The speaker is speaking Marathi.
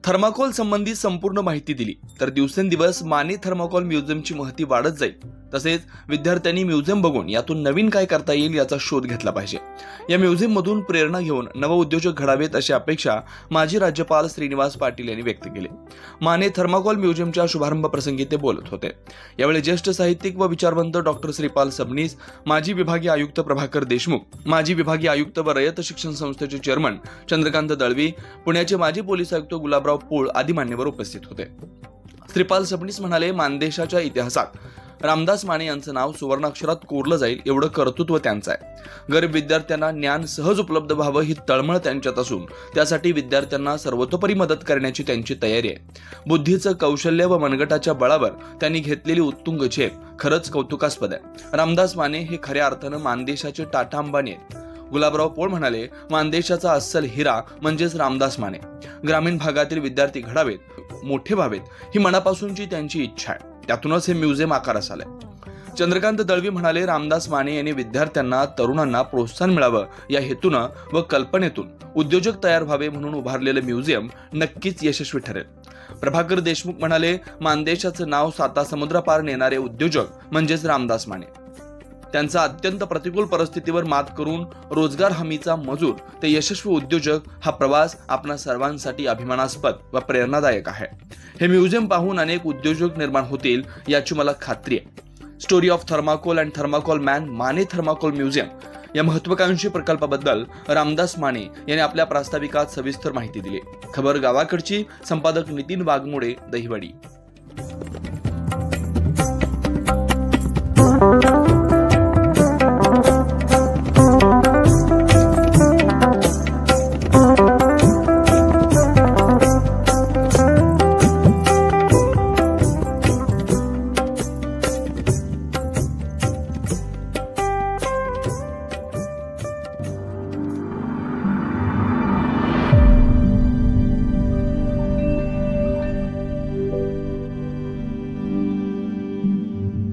थर्माकोल संबंधी संपूर्ण माहिती दिली तर दिवसेंदिवस माने थर्माकोल म्युझियमची महती वाढत जाईल। तसेच विद्यार्थ्यांनी म्युझियम बघून यातून नवीन काय करता येईल याचा शोध घेतला पाहिजे। या म्युझियम मधून प्रेरणा घेऊन नवउद्योजक घडावेत अशी अपेक्षा माजी राज्यपाल श्रीनिवास पाटील यांनी व्यक्त केली। माने थर्माकोल म्युझियमच्या शुभारंभ प्रसंगी ते बोलत होते। यावेळी ज्येष्ठ साहित्यिक व विचारवंत डॉक्टर श्रीपाल सबनीस, माजी विभागीय आयुक्त प्रभाकर देशमुख, माजी विभागीय आयुक्त व रयत शिक्षण संस्थेचे चेअरमन चंद्रकांत दळवी, पुण्याचे माजी पोलीस आयुक्त गुलाबराव पोळ आदी मान्यवर उपस्थित होते। श्रीपाल सबनीस म्हणाले, मानदेशाच्या इतिहासात रामदास माने यांचं नाव सुवर्णाक्षरात कोरलं जाईल एवढं कर्तृत्व त्यांचं आहे। गरीब विद्यार्थ्यांना ज्ञान सहज उपलब्ध व्हावं ही तळमळ त्यांच्यात असून त्यासाठी विद्यार्थ्यांना सर्वतोपरी मदत करण्याची त्यांची तयारी आहे। बुद्धीचं कौशल्य व मनगटाच्या बळावर त्यांनी घेतलेली उत्तुंग झेप खरंच कौतुकास्पद आहे। रामदास माने हे खऱ्या अर्थानं मानदेशाचे टाटा अंबानी आहेत। गुलाबराव पोळ म्हणाले, मानदेशाचा अस्सल हिरा म्हणजेच रामदास माने। ग्रामीण भागातील विद्यार्थी घडावेत, मोठे व्हावेत ही मनापासूनची त्यांची इच्छा आहे। त्यातूनच हे म्युझियम आकारास आलंय। चंद्रकांत दळवी म्हणाले, रामदास माने यांनी विद्यार्थ्यांना, तरुणांना प्रोत्साहन मिळावं या हेतूनं व कल्पनेतून उद्योजक तयार व्हावे म्हणून उभारलेलं म्युझियम नक्कीच यशस्वी ठरेल। प्रभाकर देशमुख म्हणाले, मानदेशाचं नाव साता समुद्रापार नेणारे उद्योजक म्हणजेच रामदास माने। त्यांचा अत्यंत प्रतिकूल परिस्थितीवर मात करून रोजगार हमीचा मजूर ते यशस्वी उद्योजक हा प्रवास आपणा सर्वांसाठी अभिमानास्पद व प्रेरणादायक आहे। हे म्युझियम पाहून अनेक उद्योजक निर्माण होतील याची मला खात्री आहे। Story of thermocol and thermocol man Mane thermocol museum या महत्वाकांक्षी प्रकल्पाबद्दल रामदास माने यांनी आपल्या प्रास्ताविकात सविस्तर माहिती दिली। खबर गावाकडची, संपादक नितीन वाघमोडे, दहिवडी।